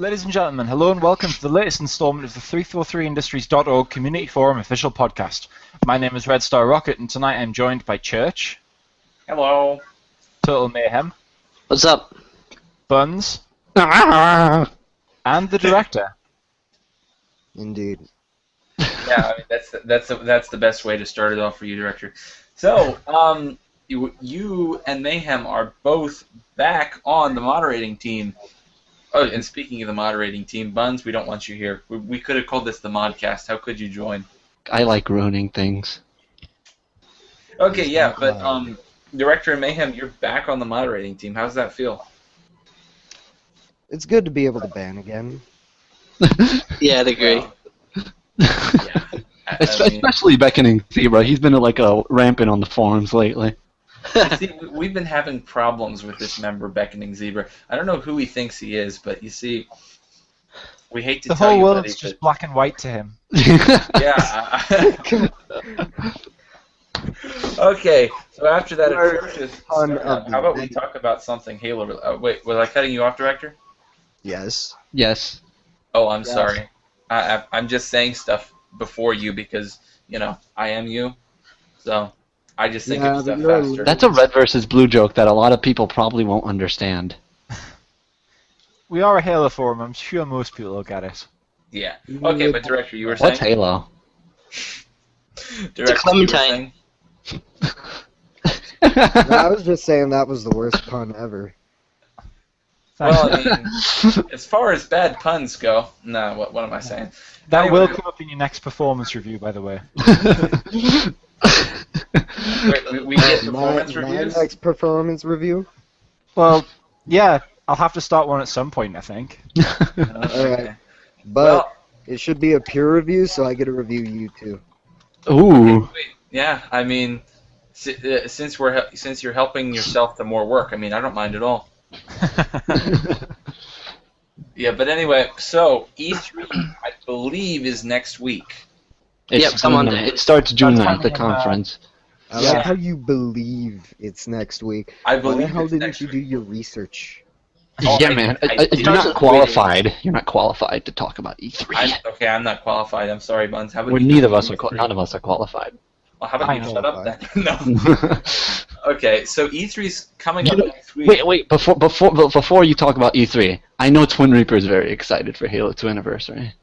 Ladies and gentlemen, hello and welcome to the latest installment of the 343industries.org Community Forum official podcast. My name is Red Star Rocket, and tonight I'm joined by Church. Hello. Total Mayhem. What's up? Buns. And the director. Indeed. Yeah, I mean, that's the best way to start it off for you, director. So, you and Mayhem are both back on the moderating team. Oh, and speaking of the moderating team, Buns, we don't want you here. We could have called this the modcast. How could you join? I like ruining things. Okay, yeah, but director and Mayhem, you're back on the moderating team. How's that feel? It's good to be able to ban again. Yeah, I'd agree. Yeah. Especially Beckoning Zebra. He's been like a rampant on the forums lately. See, we've been having problems with this member, Beckoning Zebra. I don't know who he thinks he is, but you see, we hate to The tell whole you, world's buddy, just black and white to him. yeah. Okay, so after that atrocious startup, how about we talk about something Halo? Wait, was I cutting you off, director? Yes. Yes. Oh, I'm Yes. sorry. I'm just saying stuff before you because, you know, I am you. So I just think of stuff faster. That's a red versus blue joke that a lot of people probably won't understand. We are a Halo forum. I'm sure most people will get it. Yeah. Okay, but director, you were saying? What's Halo? Director, Clementine. I was just saying that was the worst pun ever. Well, I mean, as far as bad puns go, no, what am I saying? That Anyway, will come up in your next performance review, by the way. Wait, we get performance my reviews? next performance review? Well, yeah, I'll have to start one at some point, I think. Alright. But it should be a peer review, so I get to review you too. Ooh. Yeah, I mean, since you're helping yourself to more work, I mean, I don't mind at all. Yeah, but anyway, so E3, I believe, is next week. Yep, come on. It starts June 9th, the conference. I Yeah. like how you believe it's next week. I Why believe the hell it's didn't next you week. do your research? Oh, Yeah, I- man. I You're not did. qualified. You're not qualified to talk about E3. Okay, I'm not qualified. I'm sorry, Buns. How about Well, you neither of do us are. E3? None of us are qualified. Well, how about I you know. shut up then? No. Okay, so E3's coming up next week. Wait. Before you talk about E3, I know Twin Reaper is very excited for Halo 2 Anniversary.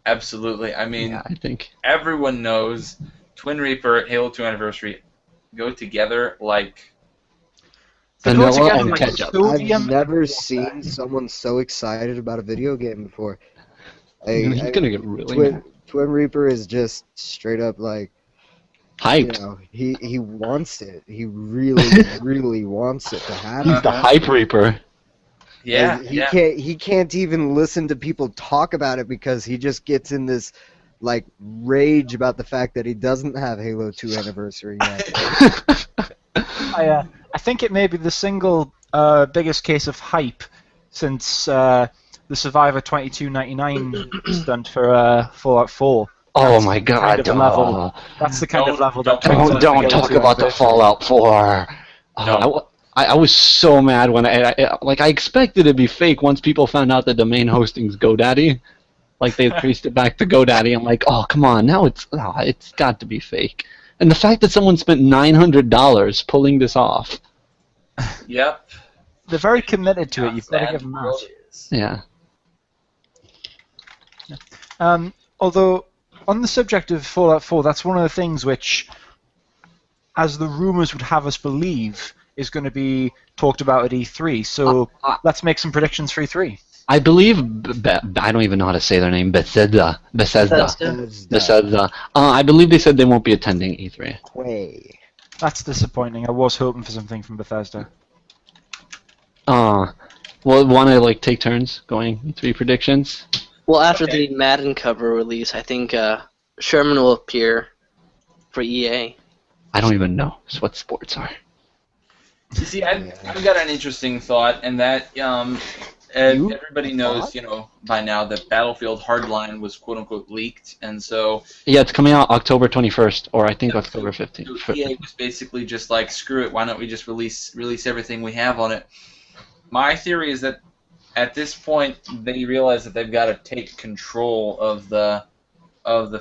Absolutely. I mean, Yeah, I think. everyone knows Twin Reaper, Halo 2 Anniversary go together like... They go Vanilla together and like ketchup. sodium. I've never seen someone so excited about a video game before. He's gonna get really mad. Twin Reaper is just straight up like, you Hyped. know, he wants it. He really, really wants it to happen. He's the Hype Reaper. Yeah, And yeah. he can't even listen to people talk about it because he just gets in this like rage about the fact that he doesn't have Halo 2 Anniversary yet. I think it may be the single biggest case of hype since the Survivor 2299 stunt for Fallout 4. Oh my God! Kind of level. That's the kind of level that Don't talk about the Fallout 4. I was so mad when I expected it to be fake once people found out the domain hosting's GoDaddy. Like they traced it back to GoDaddy. I'm like, oh come on, now it's got to be fake. And the fact that someone spent $900 pulling this off. Yep. They're very committed to it. You've got to Sad give them world that. is. Yeah. Although, on the subject of Fallout 4, that's one of the things which, as the rumors would have us believe, is going to be talked about at E3. So let's make some predictions for E3. I believe I don't even know how to say their name. Bethesda. I believe they said they won't be attending E3. Way. That's disappointing. I was hoping for something from Bethesda. Well, want to take turns going E3 predictions? Well, after Okay. the Madden cover release, I think Sherman will appear for EA. I don't even know what sports are. You see, I've got an interesting thought, and that everybody knows, by now that Battlefield Hardline was quote-unquote leaked, and so Yeah, it's coming out October 21st, or I think October 15th. so EA was basically just like, screw it, why don't we just release everything we have on it? My theory is that at this point, they realize that they've got to take control of the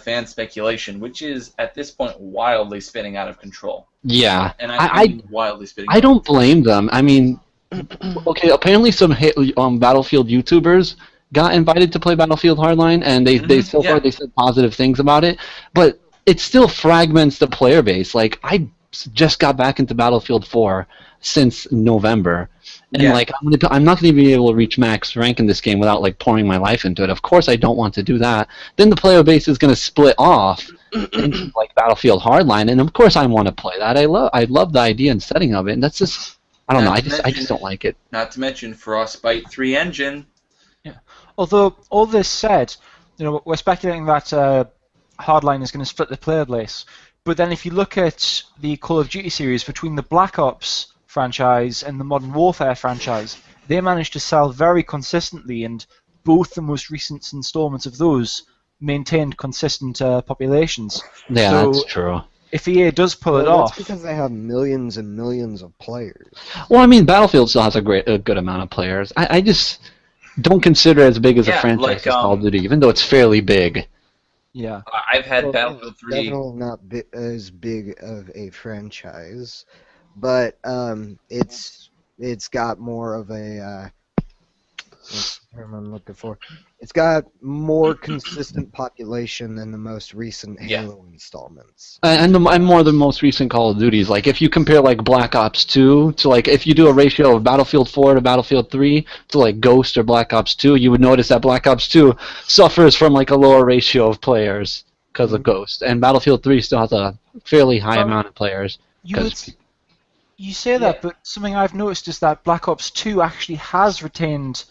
fan speculation, which is at this point wildly spinning out of control. Yeah, And I mean wildly spinning. I don't blame them. I mean, okay, apparently some Battlefield YouTubers got invited to play Battlefield Hardline, and they so far they said positive things about it, but it still fragments the player base. Like, I just got back into Battlefield 4 since November, and like I'm not going to be able to reach max rank in this game without like pouring my life into it. Of course, I don't want to do that. Then the player base is going to split off into like Battlefield Hardline, and of course I want to play that. I love the idea and setting of it, and that's just I don't know. I just don't like it. Not to mention Frostbite 3 engine. Yeah. Although all this said, you know, we're speculating that Hardline is going to split the player base. But then if you look at the Call of Duty series, between the Black Ops franchise and the Modern Warfare franchise, they managed to sell very consistently, and both the most recent installments of those maintained consistent populations. Yeah, so that's true. If EA does pull it That's off... because they have millions and millions of players. Well, I mean, Battlefield still has a good amount of players. I just don't consider it as big as a franchise like, as Call of Duty, even though it's fairly big. Yeah. I've had Well, Battlefield 3. Definitely not as big of a franchise, but it's got more of a what's the term I'm looking for? It's got more consistent population than the most recent Halo installments. And more the most recent Call of Duties. Like, if you compare, like, Black Ops 2 to, like, if you do a ratio of Battlefield 4 to Battlefield 3 to, like, Ghost or Black Ops 2, you would notice that Black Ops 2 suffers from, like, a lower ratio of players because of Ghost. And Battlefield 3 still has a fairly high amount of players. You say that, but something I've noticed is that Black Ops 2 actually has retained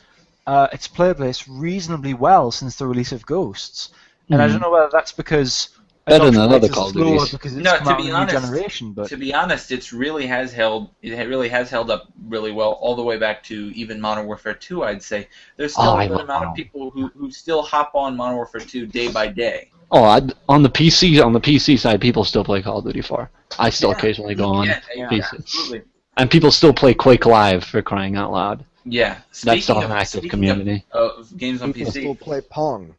its player base reasonably well since the release of Ghosts. And I don't know whether that's because better than other Call of Duties. Because it's No, come to out be in a honest, new generation, but to be honest, it really has held up really well all the way back to even Modern Warfare 2. I'd say there's still a good amount of people who still hop on Modern Warfare 2 day by day. Oh, on the PC side, people still play Call of Duty 4. I still occasionally go on PC. Absolutely. And people still play Quake Live, for crying out loud. Yeah, That's still an active community. Of games on People PC. still play Pong.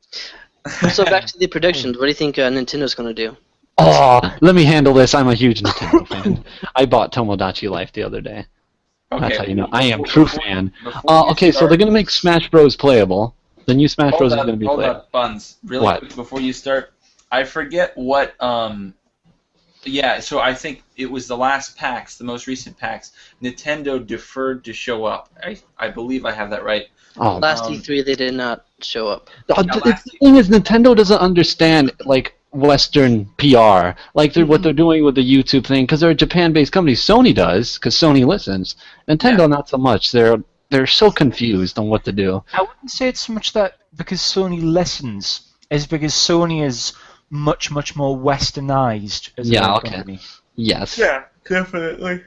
So back to the predictions. What do you think Nintendo's going to do? Oh, let me handle this. I'm a huge Nintendo fan. I bought Tomodachi Life the other day. That's how you know. I am true fan. Okay, so they're going to make Smash Bros. Playable. The new Smash Bros. Is going to be playable. Hold on, Buns. Really quick before you start. I forget what... Yeah, so I think it was the last PAX, the most recent PAX. Nintendo deferred to show up. I believe I have that right. Oh, Last E3 they did not show up. The thing is, Nintendo doesn't understand like Western PR, like what they're doing with the YouTube thing, because they're a Japan-based company. Sony does, because Sony listens. Nintendo not so much. They're so confused on what to do. I wouldn't say it's so much that because Sony listens, as because Sony is much more westernized as a company. Yes. Yeah, definitely.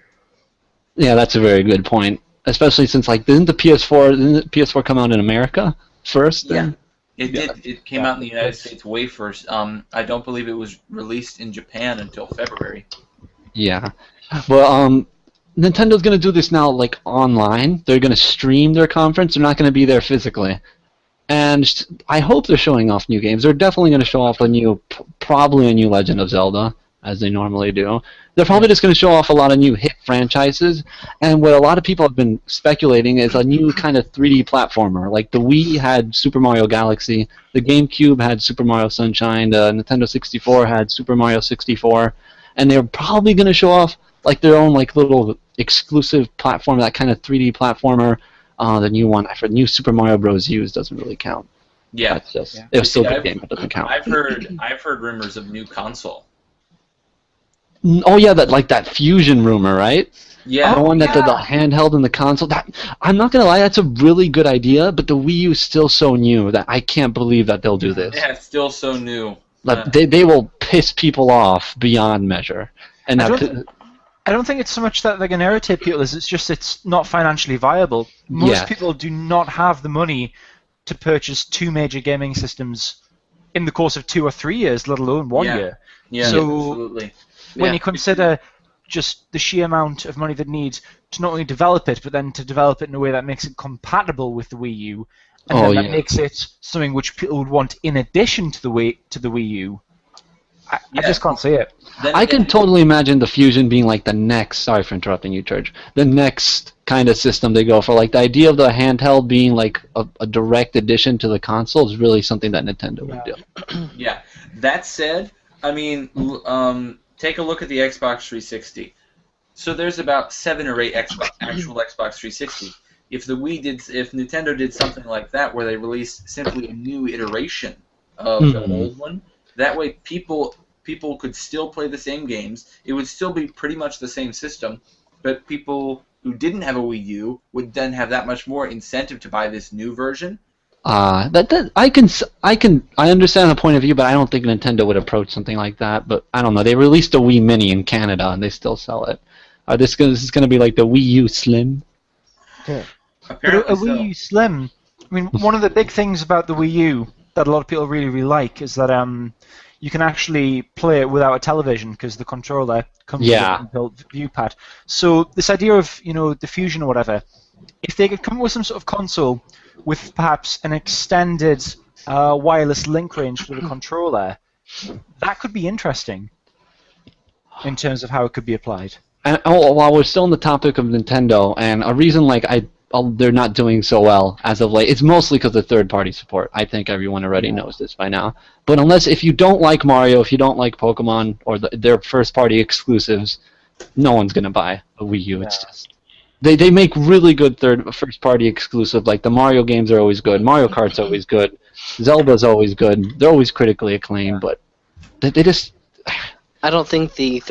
Yeah, that's a very good point. Especially since didn't the PS4 come out in America first? Yeah. It did. It came out in the United States way first. I don't believe it was released in Japan until February. Yeah. Well, Nintendo's going to do this now online. They're going to stream their conference. They're not going to be there physically. And I hope they're showing off new games. They're definitely going to show off probably a new Legend of Zelda, as they normally do. They're probably just going to show off a lot of new hit franchises. And what a lot of people have been speculating is a new kind of 3D platformer. Like the Wii had Super Mario Galaxy, the GameCube had Super Mario Sunshine, the Nintendo 64 had Super Mario 64, and they're probably going to show off their own little exclusive platform, that kind of 3D platformer. The new one, new Super Mario Bros. U doesn't really count. Yeah, that's just it was still a good game, but it doesn't count. I've heard rumors of new console. Oh yeah, that Fusion rumor, right? Yeah, the one that the handheld and the console. I'm not gonna lie, that's a really good idea, but the Wii U is still so new that I can't believe that they'll do this. Yeah, it's still so new. They will piss people off beyond measure, and I don't think it's so much that they're going to irritate people as it's not financially viable. Most people do not have the money to purchase two major gaming systems in the course of 2 or 3 years, let alone 1 year. Yeah, so absolutely. When you consider just the sheer amount of money that needs to not only develop it, but then to develop it in a way that makes it compatible with the Wii U, and then that makes it something which people would want in addition to the Wii U. I just can't see it. I can totally imagine the Fusion being like the next. Sorry for interrupting you, Church. The next kind of system they go for, like the idea of the handheld being like a direct addition to the console is really something that Nintendo would do. Yeah. That said, I mean, take a look at the Xbox 360. So there's about 7 or 8 actual Xbox 360. If Nintendo did something like that, where they released simply a new iteration of the old one, that way people could still play the same games. It would still be pretty much the same system, but people who didn't have a Wii U would then have that much more incentive to buy this new version. I understand the point of view, but I don't think Nintendo would approach something like that. But I don't know. They released a Wii Mini in Canada, and they still sell it. This is going to be like the Wii U Slim. Yeah. But a Wii U Slim, I mean, one of the big things about the Wii U that a lot of people really, really like is that you can actually play it without a television because the controller comes with an inbuilt view pad. So this idea of, the Fusion or whatever, if they could come up with some sort of console with perhaps an extended wireless link range for the controller, that could be interesting in terms of how it could be applied. And while we're still on the topic of Nintendo, and a reason they're not doing so well as of late, it's mostly because of third-party support. I think everyone already knows this by now. But if you don't like Mario, if you don't like Pokemon, or their first-party exclusives, no one's going to buy a Wii U. It's just... They make really good first-party exclusive. Like the Mario games are always good. Mario Kart's always good. Zelda's always good. They're always critically acclaimed, but they just... I don't think the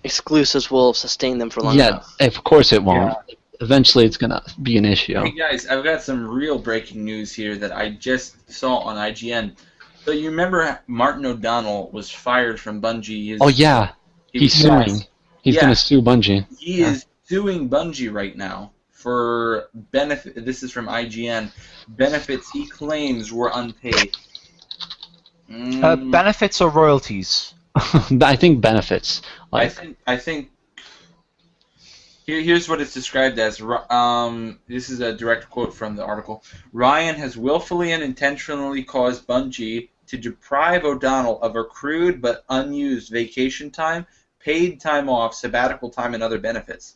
exclusives will sustain them for long enough. Yeah, of course it won't. Yeah. Eventually it's going to be an issue. Hey guys, I've got some real breaking news here that I just saw on IGN. So you remember Martin O'Donnell was fired from Bungie. He's suing. He's going to sue Bungie. He is suing Bungie right now for benefit. This is from IGN. Benefits he claims were unpaid. Benefits or royalties? I think benefits. I think. Here's what it's described as. This is a direct quote from the article. Ryan has willfully and intentionally caused Bungie to deprive O'Donnell of accrued but unused vacation time, paid time off, sabbatical time, and other benefits.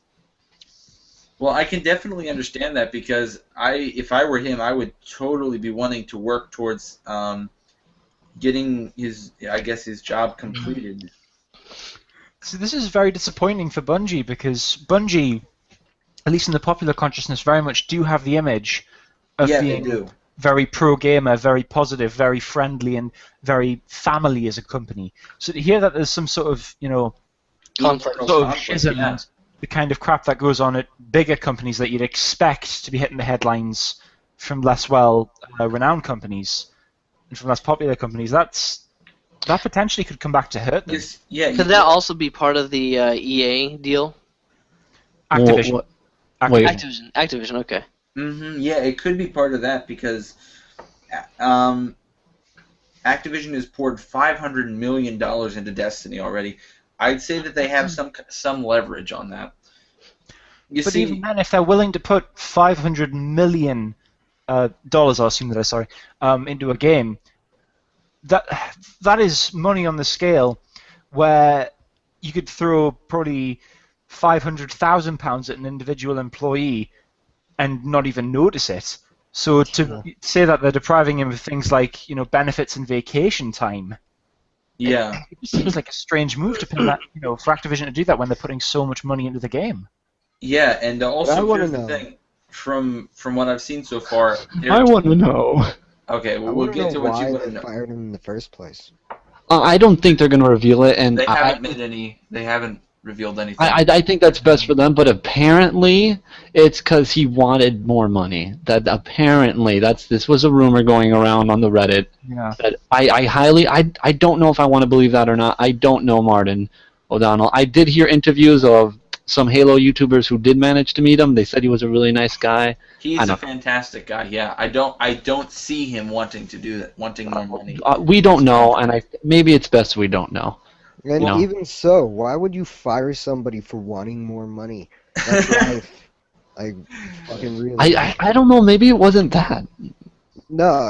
Well, I can definitely understand that because if I were him, I would totally be wanting to work towards getting his job completed. So this is very disappointing for Bungie because Bungie, at least in the popular consciousness, very much do have the image of being very pro-gamer, very positive, very friendly, and very family as a company. So to hear that there's some sort of, schism, the kind of crap that goes on at bigger companies that you'd expect to be hitting the headlines from less well-renowned companies and from less popular companies, that potentially could come back to hurt them. Could that also be part of the EA deal? Activision. Activision, okay. Yeah, it could be part of that because Activision has poured $500 million into Destiny already. I'd say that they have some leverage on that. Even then, if they're willing to put $500 million dollars, I'll assume that into a game, that is money on the scale where you could throw probably £500,000 at an individual employee and not even notice it. So to say that they're depriving him of things like benefits and vacation time, it just seems like a strange move to put that for Activision to do that when they're putting so much money into the game. Yeah, and also here's the thing. From what I've seen so far, I want to know. Okay, we'll get to what you want to know. Why they fired him in the first place? I don't think they're going to reveal it, and they haven't revealed anything. I think that's best for them, but apparently it's because he wanted more money. That apparently this was a rumor going around on the Reddit. Yeah. That I don't know if I want to believe that or not. I don't know Martin O'Donnell. I did hear interviews of some Halo YouTubers who did manage to meet him. They said he was a really nice guy. He's a fantastic guy. Yeah, I don't see him wanting to do that, wanting more money. We don't know, and maybe it's best we don't know. And No. even so, why would you fire somebody for wanting more money? That's life. Like, fucking really. I don't know. Maybe it wasn't that. No,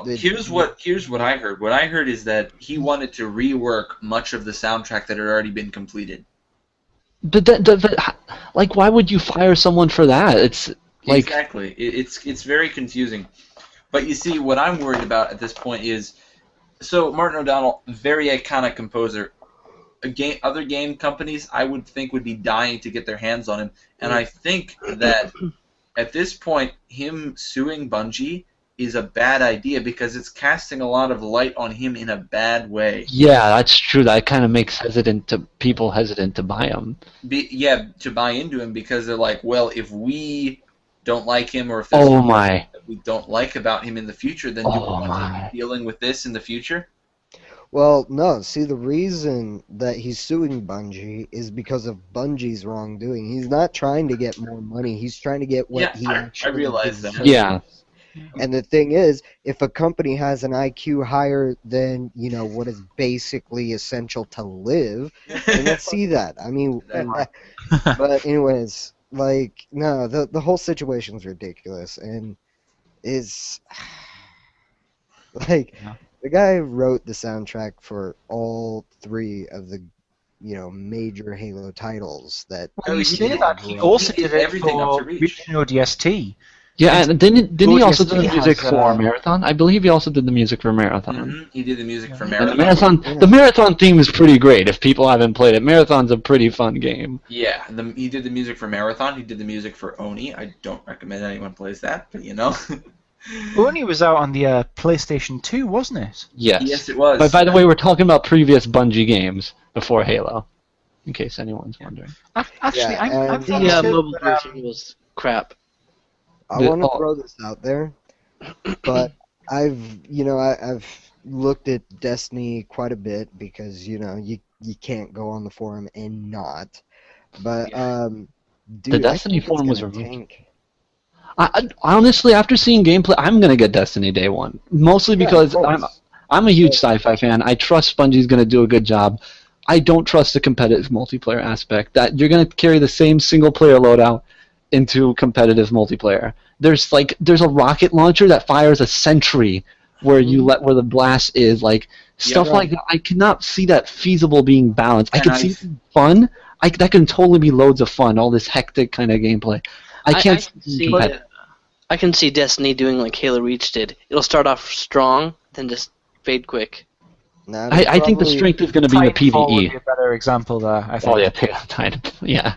here's what I heard. What I heard is that he wanted to rework much of the soundtrack that had already been completed. But like, why would you fire someone for that? It's like exactly. It's very confusing. But you see, what I'm worried about at this point is, so Martin O'Donnell, very iconic composer. Other game companies, I would think, would be dying to get their hands on him, and I think that at this point, him suing Bungie is a bad idea because it's casting a lot of light on him in a bad way. Yeah, that's true. That kind of makes people hesitant to buy him. To buy into him because they're like, well, if we don't like him or if Oh there's my. something that we don't like about him in the future, then you want to be dealing with this in the future? Well, no. See, the reason that he's suing Bungie is because of Bungie's wrongdoing. He's not trying to get more money. He's trying to get what he actually I realize that. deserves. Yeah. And the thing is, if a company has an IQ higher than, what is basically essential to live, then let's see that. I mean, but anyways, like, no, the whole situation's ridiculous, and is like, the guy wrote the soundtrack for all 3 of the, major Halo titles that. Well, you say that he also did it for Regional DST. Yeah, and didn't he also do the ODST music has, for Marathon? I believe he also did the music for Marathon. Mm-hmm. He did the music for And Marathon. the Marathon theme is pretty great. If people haven't played it, Marathon's a pretty fun game. Yeah, he did the music for Marathon. He did the music for Oni. I don't recommend anyone plays that, but Oni was out on the PlayStation 2, wasn't it? Yes. Yes, it was. But by the way, we're talking about previous Bungie games before Halo, in case anyone's wondering. Actually, I'm The mobile version was crap. I want to throw this out there, but I've looked at Destiny quite a bit because you can't go on the forum and not. But dude, the Destiny I think forum it's was gonna removed. tank. I honestly, after seeing gameplay, I'm gonna get Destiny day one. Mostly because I'm a huge sci-fi fan. I trust Bungie's gonna do a good job. I don't trust the competitive multiplayer aspect. That you're gonna carry the same single player loadout into competitive multiplayer. There's a rocket launcher that fires a sentry where where the blast is, stuff like that. I cannot see that feasible being balanced. I can see fun. That can totally be loads of fun. All this hectic kind of gameplay. I can see Destiny doing like Halo Reach did. It'll start off strong, then just fade quick. Nah, I think the strength is going to be in the Titanfall would PvE. be a better example there, I think. Oh yeah, Titanfall. Yeah.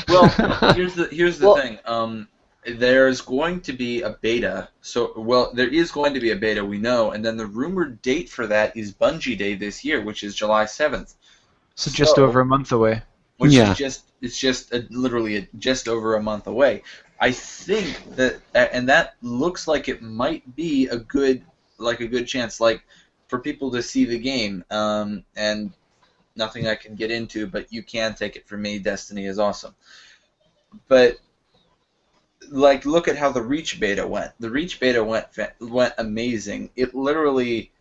Well, here's the thing. There's going to be a beta. There is going to be a beta, we know, and then the rumored date for that is Bungie Day this year, which is July 7th. So just over a month away. Which is literally just over a month away. I think that looks like it might be a good chance, for people to see the game. And nothing I can get into, but you can take it from me. Destiny is awesome. But look at how the Reach beta went. The Reach beta went amazing. It literally,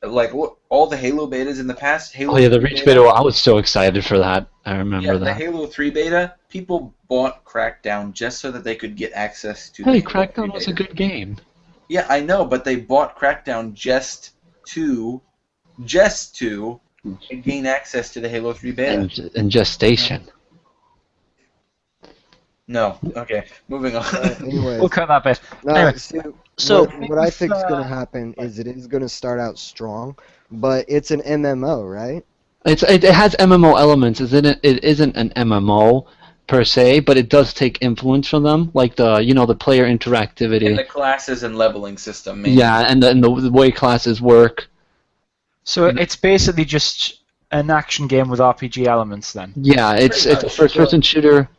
all the Halo betas in the past. The Reach beta. I was so excited for that. I remember that. The Halo 3 beta. People bought Crackdown just so that they could get access to. Hey, Crackdown was a good game. Yeah, I know, but they bought Crackdown just to gain access to the Halo 3 beta. And gestation. No. Okay. Moving on. Anyways, We'll cut that bit. no, Anyway. so what I think is going to happen is it is going to start out strong, but it's an MMO, right? It has MMO elements. It isn't an MMO per se, but it does take influence from them, like the player interactivity. And the classes and leveling system. Maybe. Yeah, and the way classes work. So it's basically just an action game with RPG elements, then. Yeah, it's a first-person shooter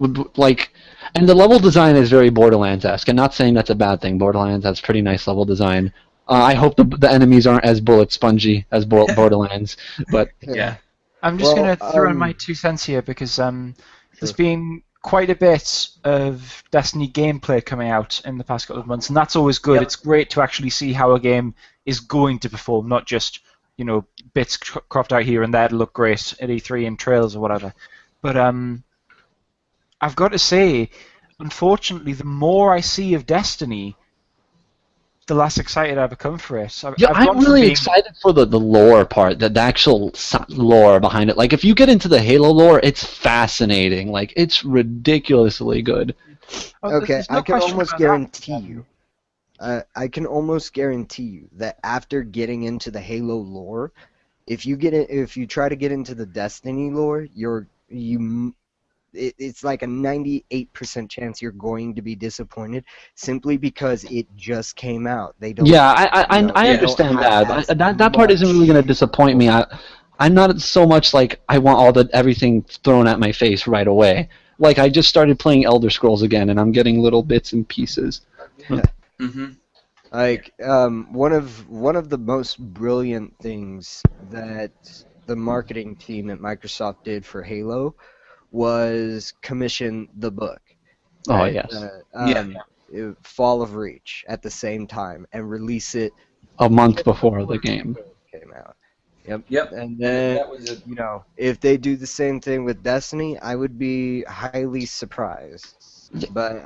and the level design is very Borderlands-esque. I'm not saying that's a bad thing. Borderlands has pretty nice level design. I hope the enemies aren't as bullet spongy as Borderlands, but yeah. I'm just going to throw in my 2 cents here because there's been quite a bit of Destiny gameplay coming out in the past couple of months, and that's always good. Yep. It's great to actually see how a game is going to perform, not just bits cropped out here and there to look great at E3 and trails or whatever. But I've got to say, unfortunately, the more I see of Destiny, the less excited I become for it. I'm really excited for the lore part, the actual lore behind it. Like, if you get into the Halo lore, it's fascinating. Like, it's ridiculously good. Okay, I can almost guarantee you. I can almost guarantee you that after getting into the Halo lore, if you try to get into the Destiny lore, it's like a 98% chance you're going to be disappointed simply because it just came out. They don't. Yeah, I understand that. That part isn't really going to disappoint me. I'm not so much like I want everything thrown at my face right away. Like, I just started playing Elder Scrolls again, and I'm getting little bits and pieces. Yeah. Mm-hmm. Like, one of the most brilliant things that the marketing team at Microsoft did for Halo was commission the book. Oh, yes. Fall of Reach at the same time and release it a month before the game came out. Yep. And then, if they do the same thing with Destiny, I would be highly surprised. But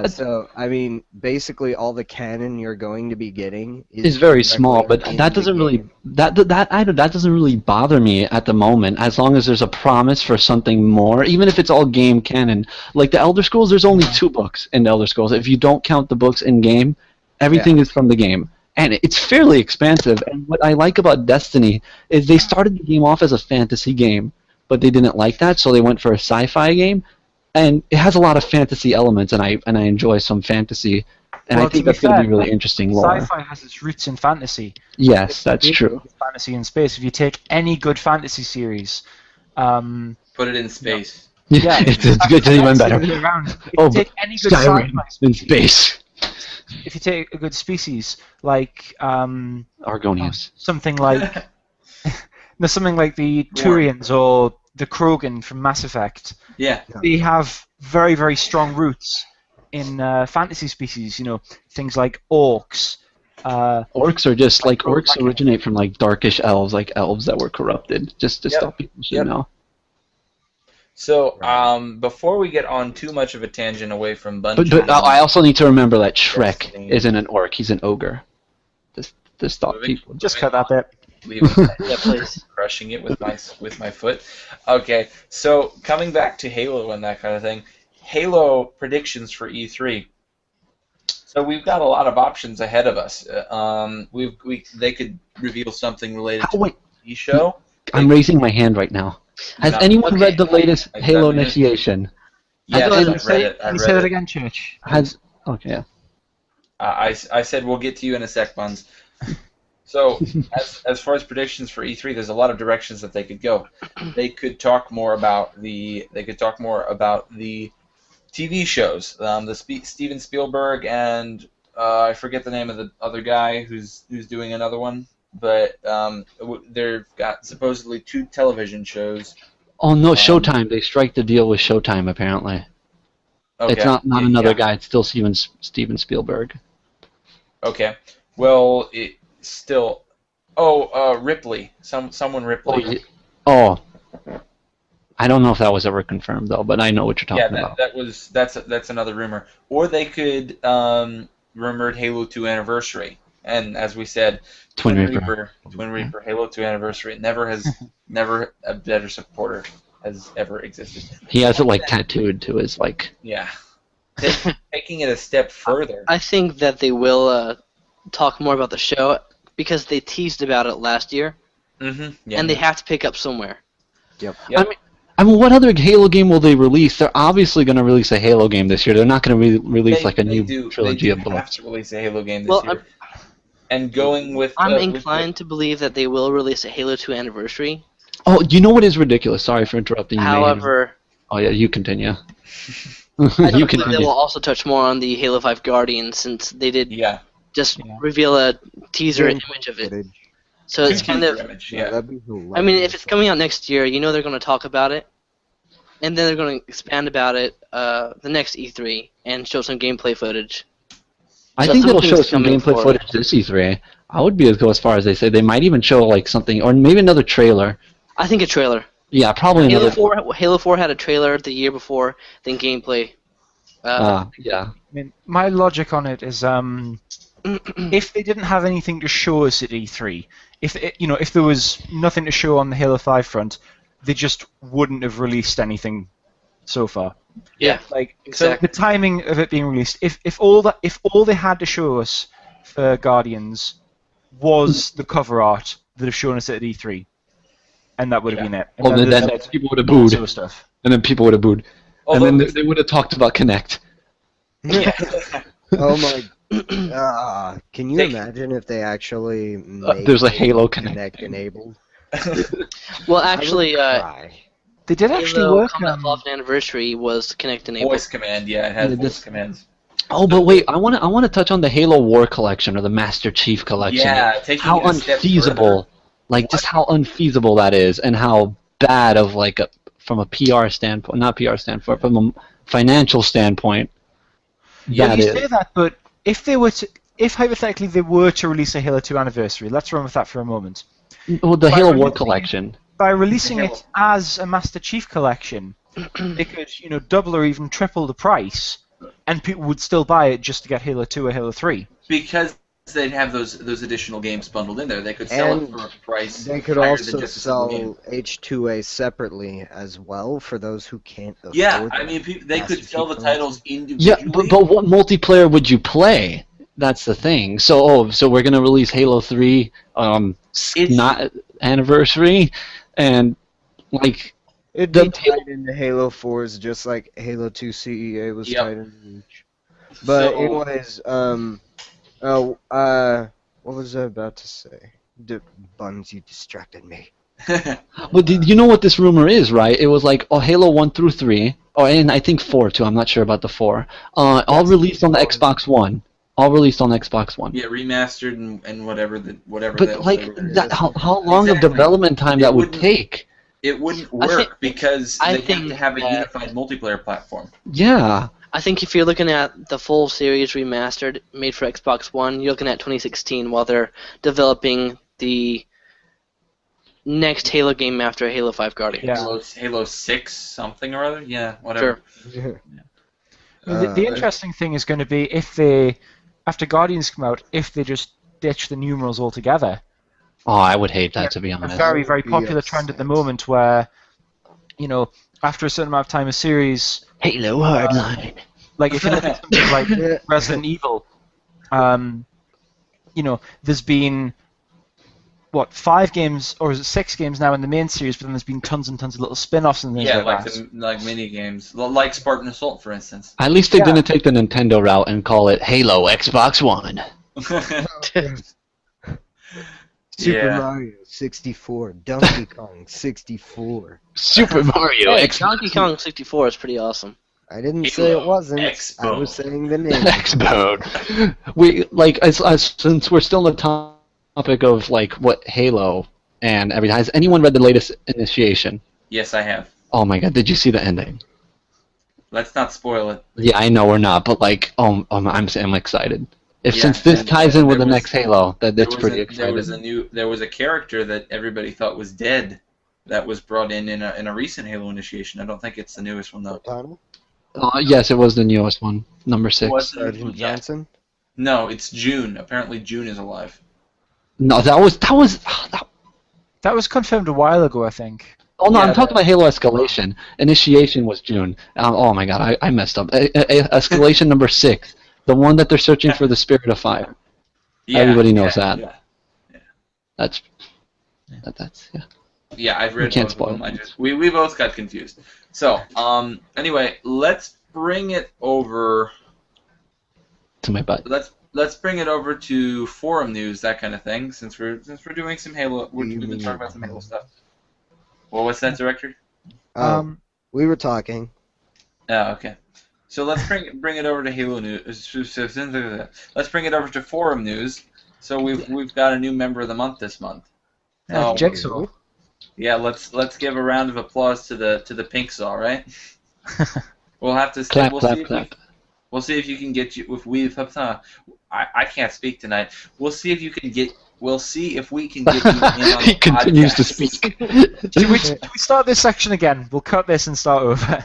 so I mean, basically all the canon you're going to be getting is very small, but that doesn't really that doesn't really bother me at the moment, as long as there's a promise for something more, even if it's all game canon. Like the Elder Scrolls, there's only 2 books in Elder Scrolls. If you don't count the books in game, everything is from the game. And it's fairly expansive. And what I like about Destiny is they started the game off as a fantasy game, but they didn't like that, so they went for a sci-fi game. And it has a lot of fantasy elements, and I enjoy some fantasy, and I think that's going to be really interesting lore. Sci-fi has its roots in fantasy. Yes, that's true. Fantasy in space. If you take any good fantasy series, put it in space. Yeah, it's even better. Take any good Skyrim in space. If you take a good species like Argonians, something like the Turians or the Krogan from Mass Effect. Yeah. They have very, very strong roots in fantasy species, things like orcs. Orcs are just like orcs originate from like darkish elves, like elves that were corrupted, just to stop people should know. So, before we get on too much of a tangent away from Buns, but I also need to remember that Shrek isn't an orc; he's an ogre. Just to stop people. Just cut that bit. Leave it. Yeah, please. Crushing it with my foot. Okay, so coming back to Halo and that kind of thing, Halo predictions for E3. So we've got a lot of options ahead of us. They could reveal something related to the TV show. I'm raising my hand right now. Has anyone read the latest Halo Initiation? Yes, I've read it. Can you say that again, Church? Okay. I said we'll get to you in a sec, Buns. So, as far as predictions for E3, there's a lot of directions that they could go. They could talk more about the TV shows. Steven Spielberg and I forget the name of the other guy who's doing another one, but they've got supposedly 2 television shows. Oh no, Showtime. They strike the deal with Showtime apparently. Okay. It's not another guy. It's still Steven Spielberg. Okay. Well, still, Ripley. Someone Ripley. Oh, I don't know if that was ever confirmed though, but I know what you're talking about. That's another rumor. Or they could rumored Halo 2 Anniversary, and as we said, Twin Reaper, Halo 2 Anniversary. Never a better supporter has ever existed. He has it like tattooed to his like. Yeah. Taking it a step further. I think that they will talk more about the show because they teased about it last year, and they have to pick up somewhere. Yep. I mean, what other Halo game will they release? They're obviously going to release a Halo game this year. They're not going to release a new trilogy of books. They have to release a Halo game this year. And going with... I'm inclined to believe that they will release a Halo 2 Anniversary. Oh, you know what is ridiculous? Sorry for interrupting you. However... Oh, yeah, you continue. I don't believe they will also touch more on the Halo 5 Guardians since they did reveal a teaser image of it. So it's kind of... I mean, if it's coming out next year, they're going to talk about it. And then they're going to expand about it the next E3 and show some gameplay footage. I think they'll show some gameplay footage this E3. I would go as far as they say. They might even show like something, or maybe another trailer. I think a trailer. Yeah, probably another. Halo 4 had a trailer the year before, then gameplay. Yeah. I mean, my logic on it is, if they didn't have anything to show us at E3, if there was nothing to show on the Halo 5 front, they just wouldn't have released anything so far. Yeah, like exactly. So the timing of it being released, if all they had to show us for Guardians was the cover art, they'd have shown us at E3, and that would have been it. And then people would have booed. Stuff. And then people would have booed. And then they would have talked about Kinect. Yeah. Oh my. Can you imagine if they actually made there's a Halo Kinect enabled? Well, actually, they did actually work on the 12th anniversary was Kinect enabled. Voice command, yeah, it has voice commands. Oh, but wait, I want to touch on the Halo War Collection or the Master Chief Collection. Yeah, how unfeasible, just how unfeasible that is, and how bad of from a PR standpoint, not PR standpoint, from a financial standpoint. Yeah, you say that, but if hypothetically they were to release a Halo 2 anniversary, let's run with that for a moment. Well, the Halo War Collection. By releasing it as a Master Chief Collection, they could, double or even triple the price, and people would still buy it just to get Halo 2 or Halo 3. Because they'd have those additional games bundled in there. They could sell it for a price. They could also sell H2A separately as well for those who can't afford. Yeah, I mean, they could sell the titles individually. Yeah, but what multiplayer would you play? That's the thing. So we're gonna release Halo 3, not anniversary, and it'd be tied into Halo 4's just like Halo 2 CEA was tied into Reach. But anyways, what was I about to say? Buns, you distracted me. But you know what this rumor is, right? It was Halo 1 through 3, and I think 4 too. I'm not sure about the 4. All released on the Xbox One. All released on Xbox One. Yeah, remastered and whatever. But how long of development time that would take? It wouldn't work because they have to have a unified multiplayer platform. Yeah. I think if you're looking at the full series remastered, made for Xbox One, you're looking at 2016 while they're developing the next Halo game after Halo 5 Guardians. Yeah. Halo 6 something or other? Yeah, whatever. Sure. Yeah. The interesting thing is going to be if they, after Guardians come out, if they just ditch the numerals altogether. Oh, I would hate that, to be honest. A very, very popular trend at the moment where, after a certain amount of time, a series... Halo Hardline. If you look at something like Resident Evil, there's been, 5 games, or is it 6 games now in the main series, but then there's been tons and tons of little spin-offs and things like that. like mini-games. Like Spartan Assault, for instance. At least they didn't take the Nintendo route and call it Halo Xbox One. Super Mario 64, Donkey Kong 64. Super Mario X. Donkey Kong 64 is pretty awesome. I didn't say it wasn't. I was saying the name. Xbone. We since we're still on the topic of what Halo and everything. Has anyone read the latest Initiation? Yes, I have. Oh my god! Did you see the ending? Let's not spoil it. Yeah, I know we're not, but I'm excited. Since this ties in with the next Halo, that's pretty exciting. There was a character that everybody thought was dead that was brought in a recent Halo Initiation. I don't think it's the newest one though. Yes, it was the newest one, number 6. Sergeant Johnson? No, it's June. Apparently June is alive. No, that was confirmed a while ago, I think. Oh no, I'm talking about Halo Escalation. Initiation was June. Oh my god, I messed up. Escalation number 6. The one that they're searching for the Spirit of Fire. Yeah, everybody knows that. Yeah. That's. Yeah, I've read both of them. We both got confused. So, anyway, let's bring it over to my butt. Let's bring it over to forum news, that kind of thing. Since we're doing some Halo, we've been talking about some Halo stuff. Well, what's that, Director? We were talking. Oh, okay. So let's bring it over to Halo news. Let's bring it over to forum news. So we've got a new member of the month this month. Jigsaw. Yeah, let's give a round of applause to the pink saw, right? We'll have to clap. We'll see if you can get I can't speak tonight. We'll see if you can get. We'll see if we can get you in on He the continues to podcast. speak. Should we start this section again? We'll cut this and start over.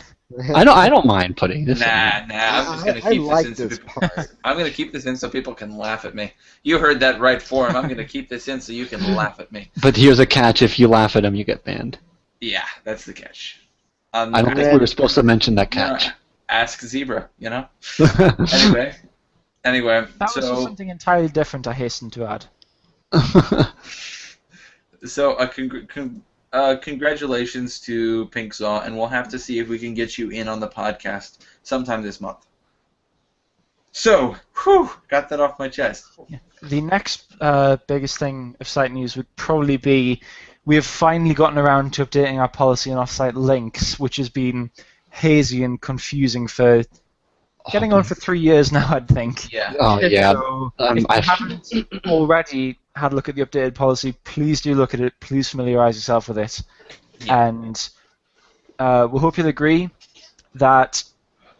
I don't mind putting this in. Nah. I'm just gonna keep like this in. this So part. I'm gonna keep this in so people can laugh at me. You heard that right, Forum. I'm gonna keep this in so you can laugh at me. But here's a catch: if you laugh at him, you get banned. Yeah, that's the catch. I don't think we were supposed to mention that catch. Ask Zebra, you know. Anyway, That was so something entirely different, I hasten to add. Congratulations to Pink Saw, and we'll have to see if we can get you in on the podcast sometime this month. So, got that off my chest. The next biggest thing of site news would probably be we have finally gotten around to updating our policy on off-site links, which has been hazy and confusing for getting on for 3 years now, I'd think. Yeah. Oh yeah. So if you haven't already had a look at the updated policy, please do look at it. Please familiarize yourself with it. Yeah. And we hope you'll agree that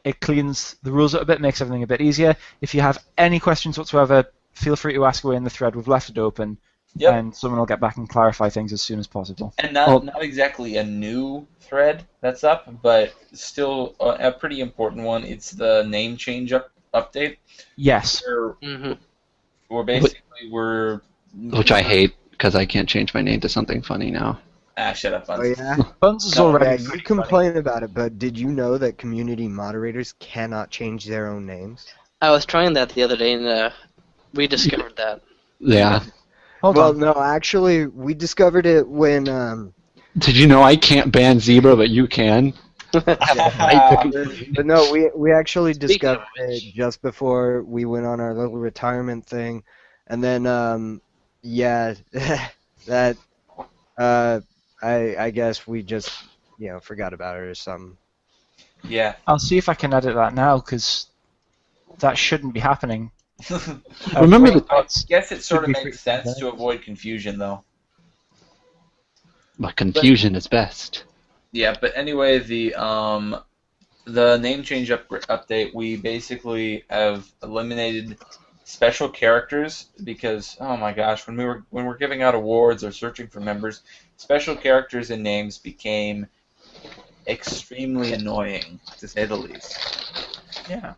it cleans the rules up a bit, makes everything a bit easier. If you have any questions whatsoever, feel free to ask away in the thread. We've left it open. Yep. And someone will get back and clarify things as soon as possible. And not exactly a new thread that's up, but still a pretty important one. It's the name change update. Yes. Which I hate, because I can't change my name to something funny now. Shut up, Buns. Oh yeah. Buns is already. Yeah, you complain about it, but did you know that community moderators cannot change their own names? I was trying that the other day, and we discovered that. Yeah. Hold Well, on. no, actually, we discovered it when. Did you know I can't ban Zebra, but you can? But no, we actually Speaking discovered of it which. just before we went on our little retirement thing, and then yeah, that I guess we just forgot about it or something. Yeah. I'll see if I can edit that now, because that shouldn't be happening. Remember the I guess it sort of Should be makes sense to avoid confusion, though. But confusion is best. Yeah, but anyway, the name change update, we basically have eliminated special characters because, oh my gosh, when we're giving out awards or searching for members, special characters and names became extremely annoying, to say the least. Yeah.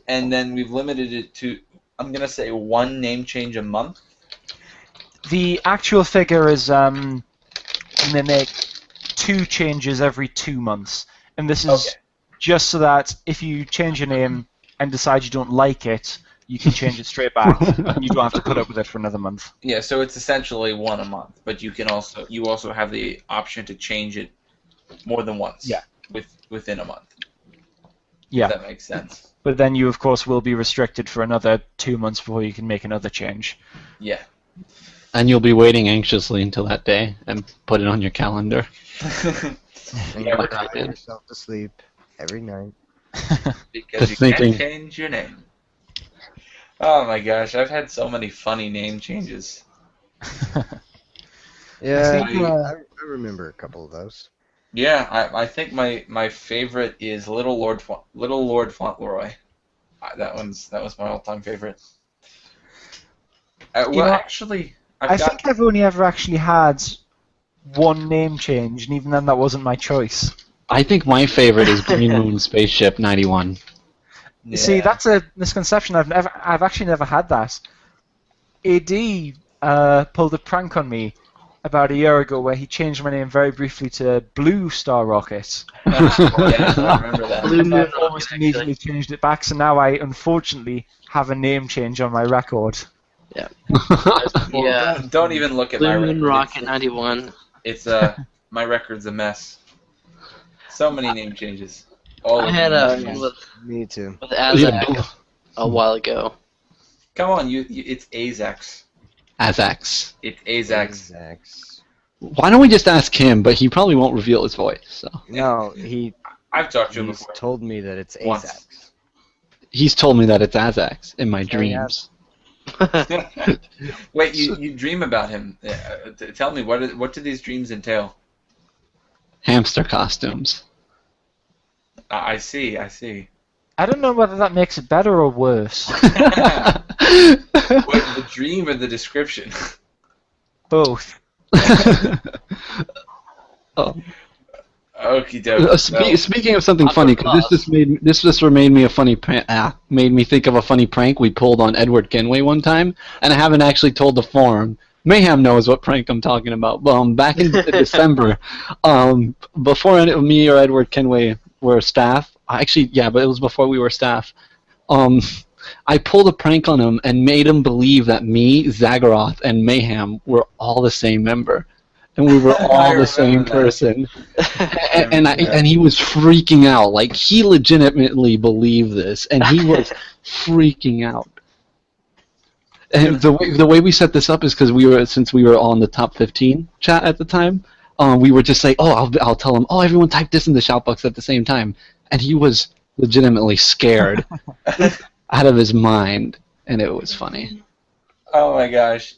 And then we've limited it to, I'm gonna say, one name change a month. The actual figure is they make 2 changes every 2 months, and this is just so that if you change your name and decide you don't like it, you can change it straight back, and you don't have to put up with it for another month. Yeah, so it's essentially one a month, but you also have the option to change it more than once. Yeah. Within a month. Yeah. If that makes sense. But then you, of course, will be restricted for another 2 months before you can make another change. Yeah. And you'll be waiting anxiously until that day and put it on your calendar. And Yeah, you we're cry not- yourself to sleep every night. Because you thinking- can't change your name. Oh my gosh, I've had so many funny name changes. Yeah, think, I remember a couple of those. Yeah, I think my favorite is Little Lord Fauntleroy. That was my all-time favorite. Actually, I think I've only ever actually had one name change, and even then that wasn't my choice. I think my favorite is Green Moon Spaceship 91. Yeah. See, that's a misconception. I've actually never had that. AD pulled a prank on me about a year ago where he changed my name very briefly to Blue Star Rocket. Yeah, I remember that. Blue Moon I Rocket, almost actually. immediately changed it back, so now I unfortunately have a name change on my record. Yeah. Don't even look at my Blue Moon record. Rocket 91. It's my record's a mess. So many name changes. All I of had them. one with Me too. Azak a while ago. Come on, it's Azax. Azax. It's Azax. Exact. Why don't we just ask him? But he probably won't reveal his voice. So No, I've talked to him he's before. told me that it's Once. Azax. he's told me that it's Azax in my Yeah, dreams. Wait, you dream about him? Tell me, what do these dreams entail? Hamster costumes. I see. I don't know whether that makes it better or worse. What, the dream or the description? Both. Oh. Okie dokie. Speaking of something funny, because this just made me made me think of a funny prank we pulled on Edward Kenway one time, and I haven't actually told the forum. Mayhem knows what prank I'm talking about. Back in December, before me or Edward Kenway were staff, actually, yeah, but it was before we were staff. I pulled a prank on him and made him believe that me, Zagoroth, and Mayhem were all the same member. And we were all the same person. And he was freaking out. Like, he legitimately believed this, and he was freaking out. And the way we set this up is because since we were on the top 15 chat at the time, we were just like, I'll tell him, everyone type this in the shout box at the same time. And he was legitimately scared out of his mind, and it was funny. Oh my gosh.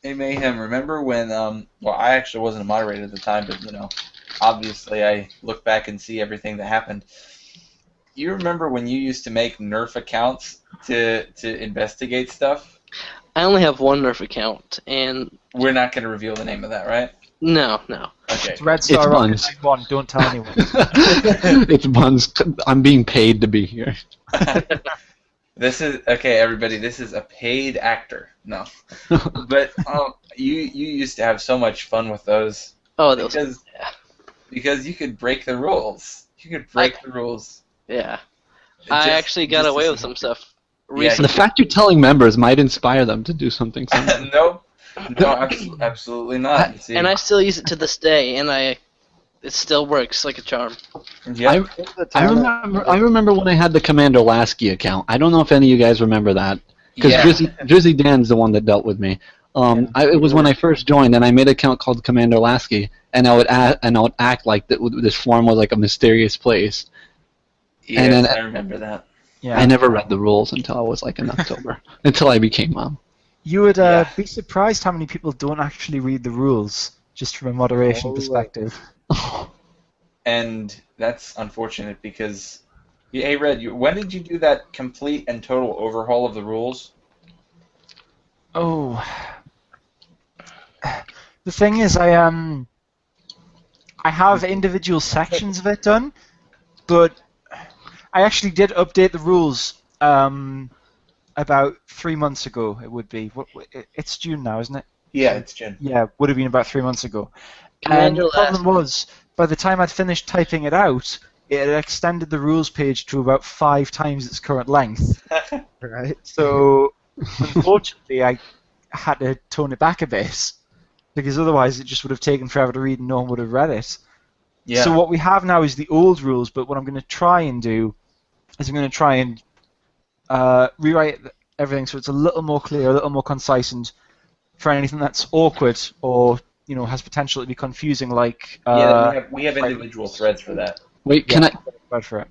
Hey Mayhem, remember when, I actually wasn't a moderator at the time, but, obviously I look back and see everything that happened. You remember when you used to make Nerf accounts to investigate stuff? I only have one Nerf account, and... We're not going to reveal the name of that, right? No. Okay. It's Red Star Rocket 1, don't tell anyone. It's Buns. I'm being paid to be here. This is okay, everybody. This is a paid actor. No, but you used to have so much fun with those. Oh, because you could break the rules. You could break the rules. Yeah, I actually got away with some stuff. Recently. The fact you're telling members might inspire them to do something. No, absolutely not. And I still use it to this day, and it still works like a charm. Yeah. I remember when I had the Commander Lasky account. I don't know if any of you guys remember that. Because Drizzy Dan's the one that dealt with me. It was when I first joined, and I made an account called Commander Lasky, and I would act like this forum was like a mysterious place. Yes, and then, I remember that. Yeah. I never read the rules until I was like in October, until I became mom. You would be surprised how many people don't actually read the rules, just from a moderation perspective. And that's unfortunate because, hey Red, when did you do that complete and total overhaul of the rules? Oh, the thing is, I have individual sections of it done, but I actually did update the rules about 3 months ago. It would be. It's June now, isn't it? Yeah, it's June. Yeah, would have been about 3 months ago. And the problem was, by the time I'd finished typing it out, it had extended the rules page to about 5 times its current length. Right. So, unfortunately, I had to tone it back a bit, because otherwise it just would have taken forever to read and no one would have read it. Yeah. So what we have now is the old rules, but what I'm going to try and do is I'm going to try and rewrite everything so it's a little more clear, a little more concise, and for anything that's awkward or has potential to be confusing, like we have individual threads for that. Wait, can I? For it.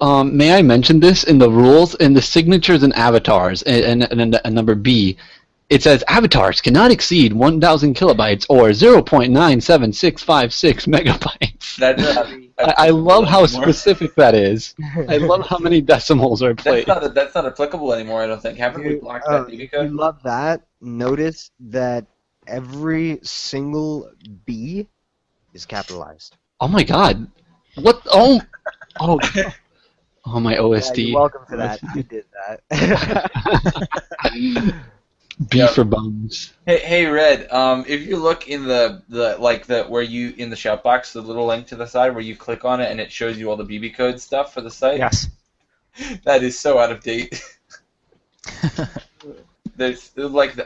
May I mention this in the rules, in the signatures and avatars, and number B, it says avatars cannot exceed 1,000 kilobytes or 0.97656 megabytes. I love how specific that is. I love how many decimals are placed. That's not applicable anymore, I don't think. Haven't we blocked that DB code? You love that. Notice that every single B is capitalized. Oh my god. What? Oh, my OSD. Yeah, you're welcome for that. You did that. B for Buns. Hey Red, if you look in the where you in the shout box, the little link to the side where you click on it and it shows you all the BB code stuff for the site. Yes. That is so out of date. There's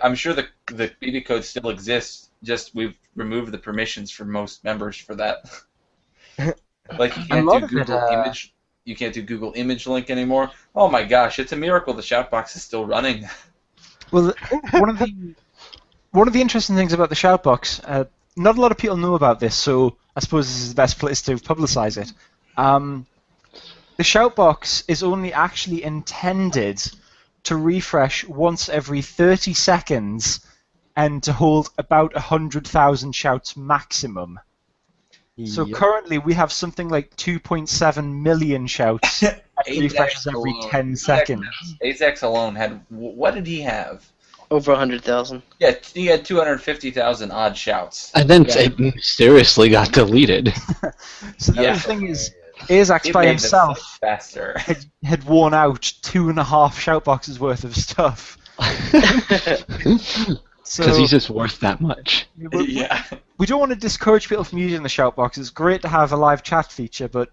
I'm sure the BB code still exists. Just we've removed the permissions for most members for that. Like you can't do Google image. You can't do Google image link anymore. Oh my gosh, it's a miracle the shout box is still running. Well, one of the interesting things about the shoutbox, not a lot of people know about this, so I suppose this is the best place to publicize it. The shoutbox is only actually intended to refresh once every 30 seconds and to hold about 100,000 shouts maximum. So currently we have something like 2.7 million shouts refreshes every 10 seconds. Azax alone had, what did he have? Over 100,000. Yeah, he had 250,000 odd shouts. And then it mysteriously got deleted. So the other thing is, Azax by himself faster. had worn out 2.5 shout boxes worth of stuff. Because he's just worth that much. We don't want to discourage people from using the shout box. It's great to have a live chat feature, but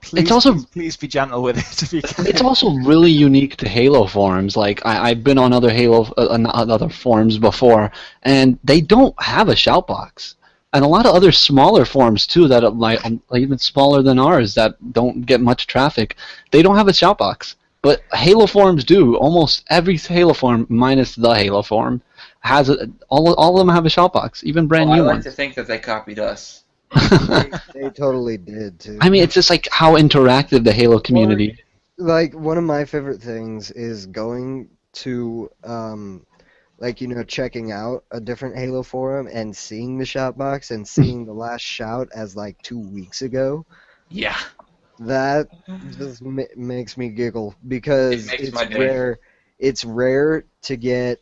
please be gentle with it. It's also really unique to Halo forums. Like I've been on other other forums before, and they don't have a shout box. And a lot of other smaller forums too that are even smaller than ours that don't get much traffic, they don't have a shout box. But Halo forums do. Almost every Halo forum, minus the Halo forum, has all of them have a shout box, even brand new ones. I like to think that they copied us. They totally did too. I mean, it's just like how interactive the Halo community. Like one of my favorite things is going to, checking out a different Halo forum and seeing the shout box and seeing the last shout as like 2 weeks ago. Yeah. That just makes me giggle because it's rare to get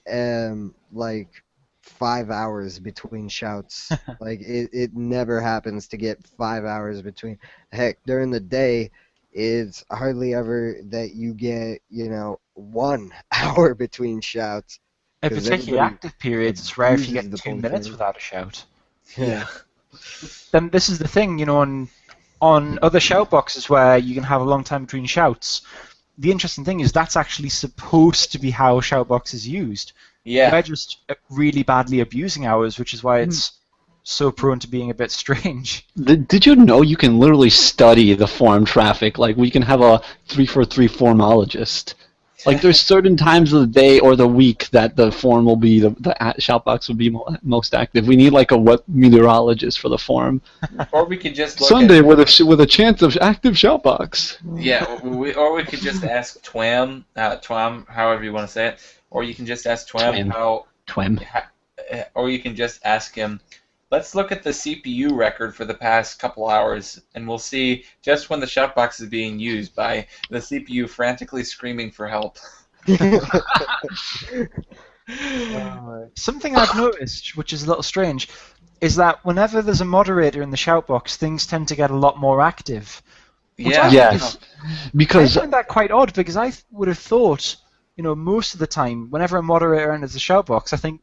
5 hours between shouts. Like it never happens to get 5 hours between. Heck, during the day, it's hardly ever that you get 1 hour between shouts. In particularly active periods, it's rare if you get 2 minutes without a shout. Yeah. Then this is the thing, on other shout boxes where you can have a long time between shouts. The interesting thing is that's actually supposed to be how shout box is used. Yeah. They're just really badly abusing ours, which is why it's so prone to being a bit strange. Did you know you can literally study the forum traffic? Like, we can have a 343 forumologist. Like, there's certain times of the day or the week that the forum will be, the shout box will be most active. We need, like, a web meteorologist for the forum. Or we could just look Sunday with a chance of active shout box. Yeah, or we could just ask Twam, however you want to say it, or you can just ask Twam or you can just ask him, let's look at the CPU record for the past couple hours, and we'll see just when the shout box is being used by the CPU frantically screaming for help. Something I've noticed, which is a little strange, is that whenever there's a moderator in the shout box, things tend to get a lot more active. Yes. Because I find that quite odd, because I would have thought, most of the time, whenever a moderator enters the shout box, I think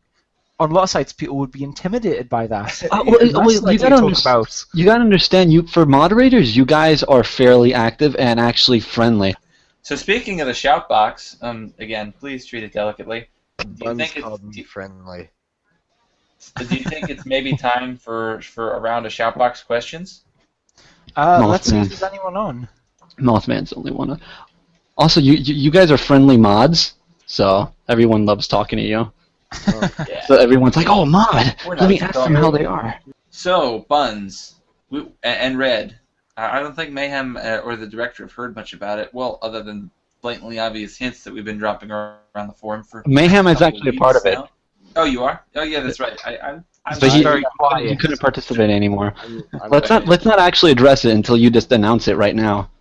on a lot of sites people would be intimidated by that. You gotta understand, for moderators, you guys are fairly active and actually friendly. So speaking of the shout box, again, please treat it delicately. Buns called me friendly. Do you think it's maybe time for a round of shout box questions? Let's see if there's anyone on. Mothman's the only one. Also, you guys are friendly mods, so everyone loves talking to you. Yeah. So everyone's like, oh, mod! Let me ask them how they are. So, Buns and Red, I don't think Mayhem or the director have heard much about it, well, other than blatantly obvious hints that we've been dropping around the forum for Mayhem is actually a part of it. Oh, you are? Oh, yeah, that's right. But he couldn't participate anymore. Let's not actually address it until you just announce it right now.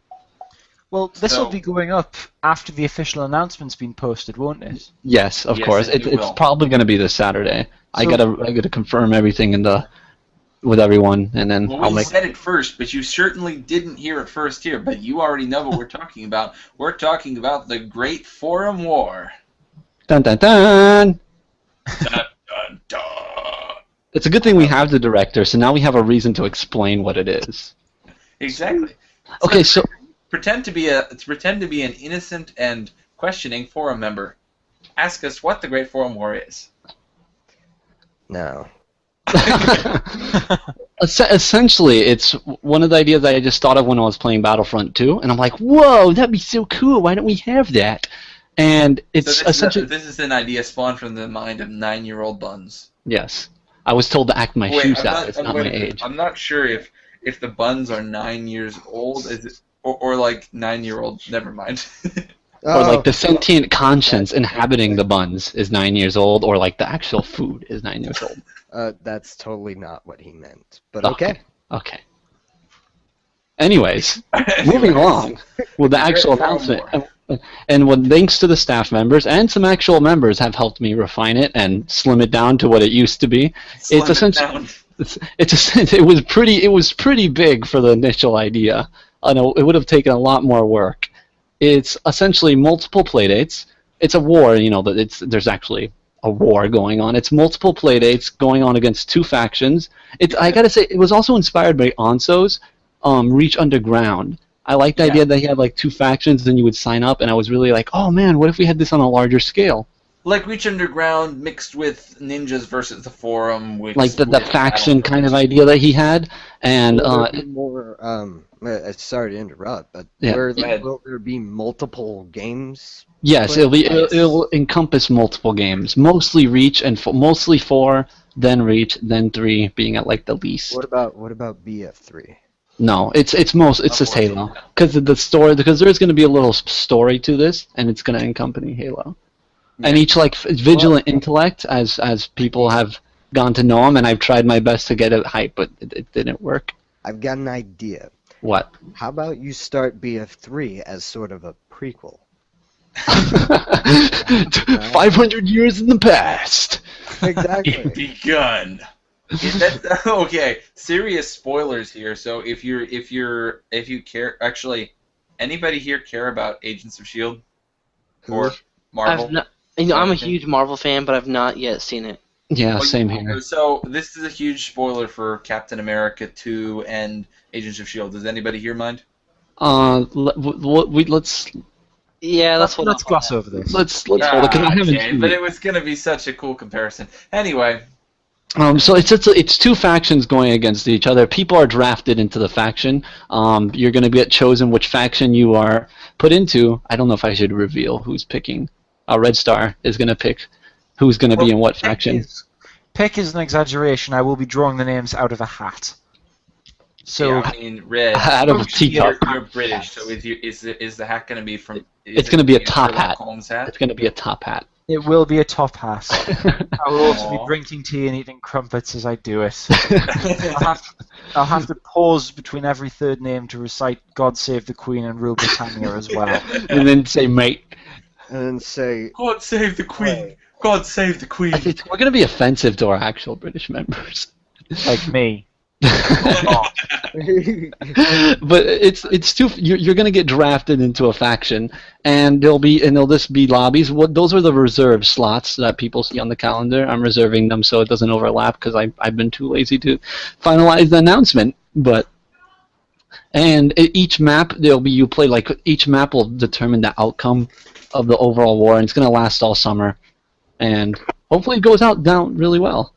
Well, this will be going up after the official announcement's been posted, won't it? Yes, of course. It's probably going to be this Saturday. I gotta confirm everything with everyone, and then I'll make. Said it first, but you certainly didn't hear it first here. But you already know what we're talking about. We're talking about the Great Forum War. Dun dun dun. Dun dun dun. It's a good thing we have the director, so now we have a reason to explain what it is. Exactly. Okay, so. Pretend to be an innocent and questioning forum member. Ask us what the Great Forum War is. No. Essentially, it's one of the ideas that I just thought of when I was playing Battlefront 2, and I'm like, whoa, that'd be so cool. Why don't we have that? And it's so essentially this is an idea spawned from the mind of 9-year-old Buns. Yes, I was told to act my shoes out. It's not my age. I'm not sure if the Buns are 9 years old. Is it? Or like 9-year-old, never mind. Or like the sentient conscience inhabiting the Buns is 9 years old, or like the actual food is 9 years old. That's totally not what he meant, but okay. Okay. Anyways, moving along with the actual announcement. And thanks to the staff members and some actual members have helped me refine it and slim it down to what it used to be. It's essentially it was pretty big for the initial idea. I know it would have taken a lot more work. It's essentially multiple playdates. It's a war, that there's actually a war going on. It's multiple playdates going on against two factions. I gotta say, it was also inspired by Onso's Reach Underground. I like the idea that he had like two factions, then you would sign up, and I was really like, oh man, what if we had this on a larger scale? Like Reach Underground mixed with Ninjas versus the Forum. Like the faction kind of idea that he had, and more. Sorry to interrupt, but will there be multiple games? Yes, it'll encompass multiple games, mostly Reach and mostly 4, then Reach, then 3 being at like the least. What about BF3? No, it's just Halo because there's going to be a little story to this, and it's going to accompany Halo. Yeah. And each Vigilant Intellect, as people have gone to know him, and I've tried my best to get it hype, but it didn't work. I've got an idea. What? How about you start BF3 as sort of a prequel? 500 years in the past. Exactly. It begun. Okay, serious spoilers here. So if you care, actually, anybody here care about Agents of S.H.I.E.L.D. or Marvel? I'm a huge Marvel fan, but I've not yet seen it. Yeah, same here. So this is a huge spoiler for Captain America 2 and Agents of S.H.I.E.L.D. Does anybody here mind? Let's. Yeah, let's gloss over this. Let's hold it, because I haven't seen but it was gonna be such a cool comparison. Anyway. So it's two factions going against each other. People are drafted into the faction. You're going to get chosen which faction you are put into. I don't know if I should reveal who's picking. Red Star is going to pick who's going to be in what faction. Pick is an exaggeration. I will be drawing the names out of a hat. So yeah, I mean, Red. Out of a teacup. You're British, so is the hat going to be from? It's going to be a top hat. Hat. It's going to be a top hat. It will be a top hat. I will also be drinking tea and eating crumpets as I do it. I'll have to pause between every third name to recite "God Save the Queen" and "Rule Britannia" as well. And then say "mate." And then say "God Save the Queen." Right. God Save the Queen. We're going to be offensive to our actual British members, like me. But it's too. You're going to get drafted into a faction, and there'll just be lobbies. Those are the reserve slots that people see on the calendar. I'm reserving them so it doesn't overlap because I've been too lazy to finalize the announcement. And each map each map will determine the outcome of the overall war, and it's going to last all summer, and hopefully it goes down really well.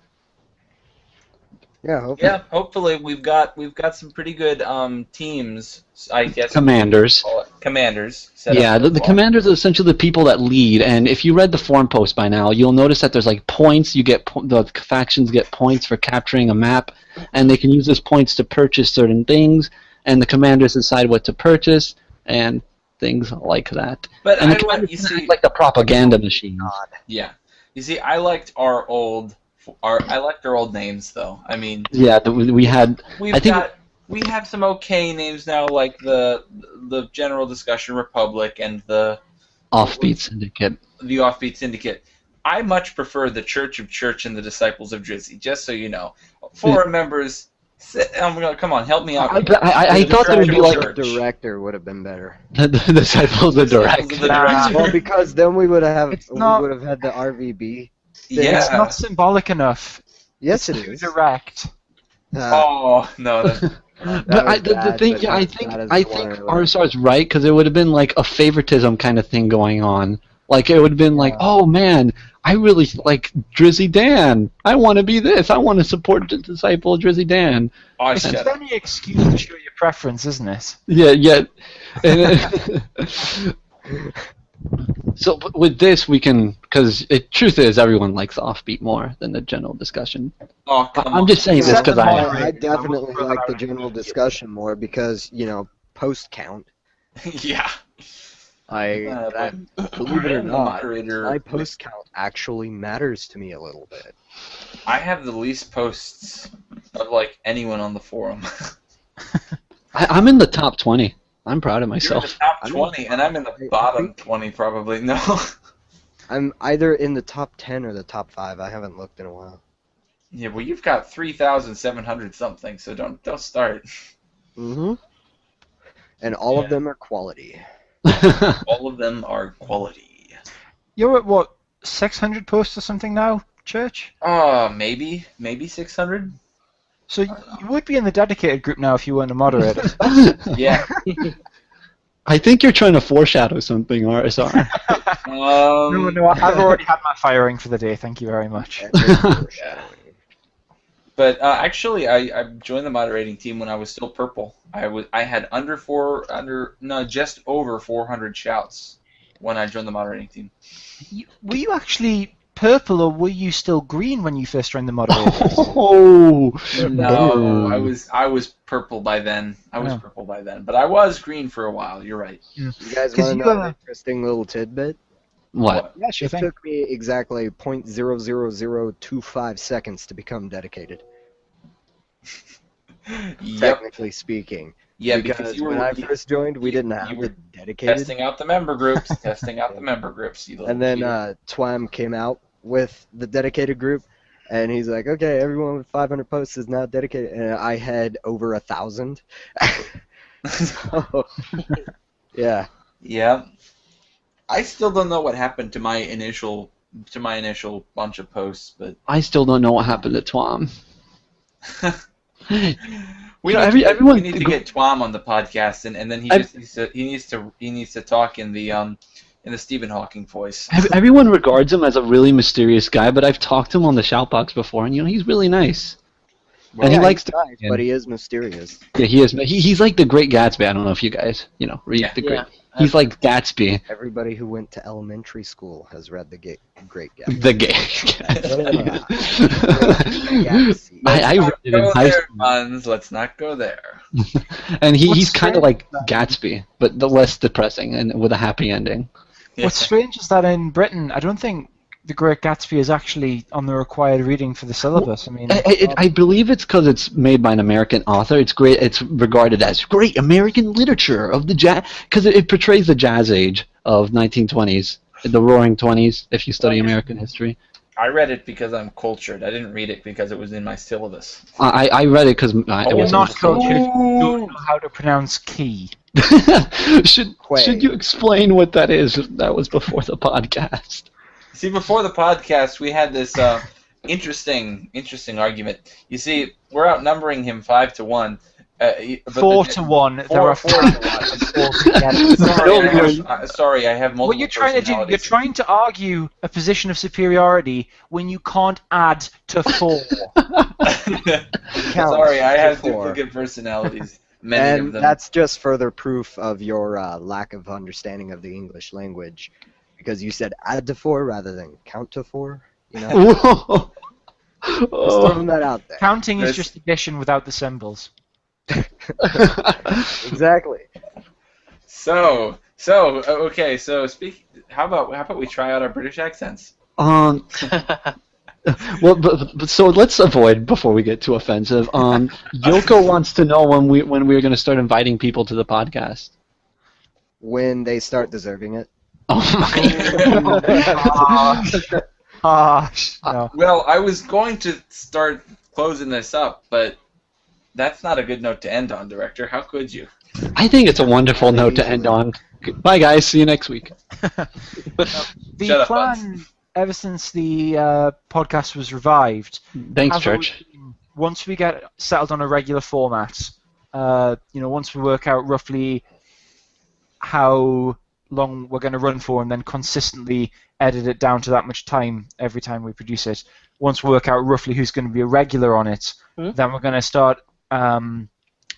Yeah, hopefully. Yeah, hopefully we've got some pretty good teams. I guess commanders. Commanders. Yeah, the commanders are essentially the people that lead. And if you read the forum post by now, you'll notice that there's like points. You get the factions get points for capturing a map, and they can use those points to purchase certain things. And the commanders decide what to purchase and things like that. But and the commanders like the propaganda machine. Yeah, you see, I liked our old names though. I mean, yeah, we have some okay names now, like the General Discussion Republic and the Offbeat Syndicate. The Offbeat Syndicate. I much prefer the Church of Church and the Disciples of Drizzy. Just so you know, forum members. Come on, help me out. I thought there would be like the director would have been better. The Disciples of the Director. Well, because then we would have had the RVB. Yeah. It's not symbolic enough. Yes, it is. Direct. Oh no. I think RSR's right, because it would have been like a favoritism kind of thing going on. Like it would have been like, oh man, I really like Drizzy Dan. I want to be this. I want to support the disciple of Drizzy Dan. Oh, it's only an excuse to show your preference, isn't it? Yeah. So with this, we can, because truth is, everyone likes Offbeat more than the General Discussion. Oh, I'm just saying this because I definitely like the General Discussion more because, post count. Yeah. Believe it or not, my post count actually matters to me a little bit. I have the least posts of like anyone on the forum. I'm in the top 20. I'm proud of myself. You're in the top 20, and I'm in the bottom 20 probably. No. I'm either in the top 10 or the top 5. I haven't looked in a while. Yeah, well, you've got 3,700 something, so don't start. Mm-hmm. And all of them are quality. All of them are quality. You're at what, 600 posts or something now, Church? Maybe 600. So you would be in the dedicated group now if you weren't a moderator. Yeah. I think you're trying to foreshadow something, RSR. No, I've already had my firing for the day. Thank you very much. Yeah. But actually, I joined the moderating team when I was still purple. I had just over 400 shouts when I joined the moderating team. Were you actually purple or were you still green when you first joined the moderating team? Oh no! I was purple by then. Purple by then, but I was green for a while. You're right. You guys want to know an interesting little tidbit? What? Yeah, sure thing. It took me exactly 0.00025 seconds to become dedicated. Yep. Technically speaking. Yeah, because when I first joined, we didn't have the dedicated. Testing out the member groups. And then Twam came out with the dedicated group, and he's like, okay, everyone with 500 posts is now dedicated. And I had over 1,000. So, yeah. Yeah. I still don't know what happened to my initial bunch of posts, but I still don't know what happened to Twam. we need to get Twam on the podcast, and then he needs to talk in the Stephen Hawking voice. Everyone regards him as a really mysterious guy, but I've talked to him on the Shoutbox before, and he's really nice. Well, and he likes to, but he is mysterious. Yeah, he is. He's like the Great Gatsby. I don't know if you guys, read the Great. He's like Gatsby. Everybody who went to elementary school has read the Great Gatsby. The Gatsby. I read it in high school. Buns, let's not go there. And he's kind of like Gatsby, but less depressing and with a happy ending. Yeah. What's strange is that in Britain, I don't think The Great Gatsby is actually on the required reading for the syllabus. I believe it's because it's made by an American author. It's great. It's regarded as great American literature of the jazz because it portrays the jazz age of 1920s, the Roaring 20s. If you study American history, I read it because I'm cultured. I didn't read it because it was in my syllabus. I read it because I was not cultured. You don't know how to pronounce key. Should you explain what that is? That was before the podcast. See, before the podcast, we had this interesting argument. You see, we're outnumbering him 5-1. 4-1. There are 4 to 1. Sorry, I have multiple. What you're trying to do, you're trying to argue a position of superiority when you can't add to 4. Sorry, I have duplicate personalities. Many of them. That's just further proof of your lack of understanding of the English language. Because you said add to 4 rather than count to 4, Just throwing that out there. Counting is just addition without the symbols. Exactly. So okay. So how about we try out our British accents? Well, but so let's avoid before we get too offensive. Yoko wants to know when we're going to start inviting people to the podcast. When they start deserving it. Oh my gosh. No. Well, I was going to start closing this up, but that's not a good note to end on, Director. How could you? I think it's a wonderful note to end on. Bye, guys. See you next week. The plan, ever since the podcast was revived... Thanks, Church. Once we get settled on a regular format, once we work out roughly how long we're going to run for and then consistently edit it down to that much time every time we produce it. Once we work out roughly who's going to be a regular on it, then we're going to start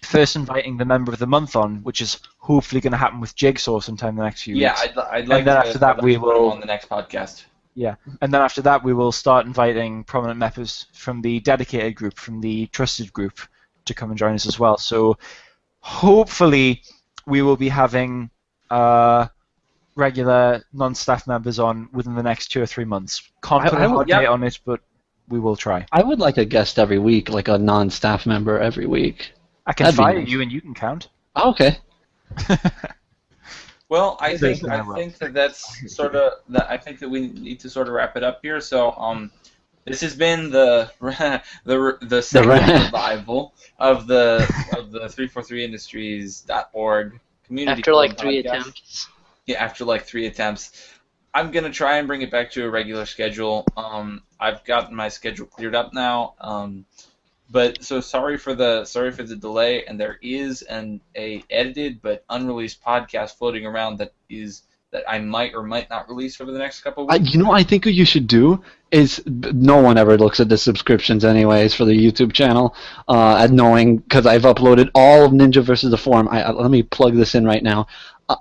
first inviting the member of the month on, which is hopefully going to happen with Jigsaw sometime in the next few weeks. Yeah, I'd like after that we will on the next podcast. Yeah, and then after that we will start inviting prominent members from the dedicated group, from the trusted group, to come and join us as well. So hopefully we will be having regular non-staff members on within the next 2 or 3 months. Can't put a date on it, but we will try. I would like a guest every week, like a non-staff member every week. I can fire you and you can count. Oh, okay. Well, I think that's sort of I think that we need to sort of wrap it up here. So this has been the second revival of the 343industries.org community. After like 3 attempts. Yeah, after like 3 attempts. I'm gonna try and bring it back to a regular schedule. I've gotten my schedule cleared up now. But so sorry for the delay, and there is a edited but unreleased podcast floating around that I might or might not release over the next couple of weeks. I think what you should do is, no one ever looks at the subscriptions anyways for the YouTube channel, knowing, because I've uploaded all of Ninja vs. the Forum. Let me plug this in right now.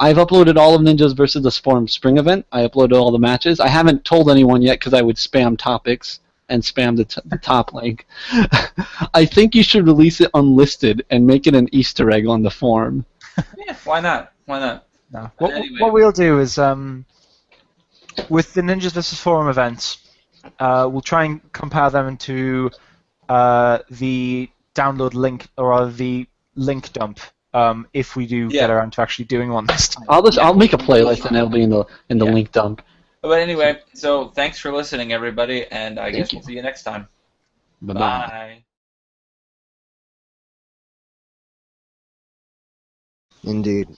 I've uploaded all of Ninjas vs. the Forum spring event. I uploaded all the matches. I haven't told anyone yet because I would spam topics and spam the top link. I think you should release it unlisted and make it an Easter egg on the forum. Yeah, why not? Why not? No. What we'll do is, with the Ninjas vs. Forum events, we'll try and compare them into the download link or the link dump. If we do get around to actually doing one this time. I'll make a playlist and it'll be in the link dump. But anyway, so thanks for listening, everybody, and I guess we'll see you next time. Bye-bye. Bye. Indeed.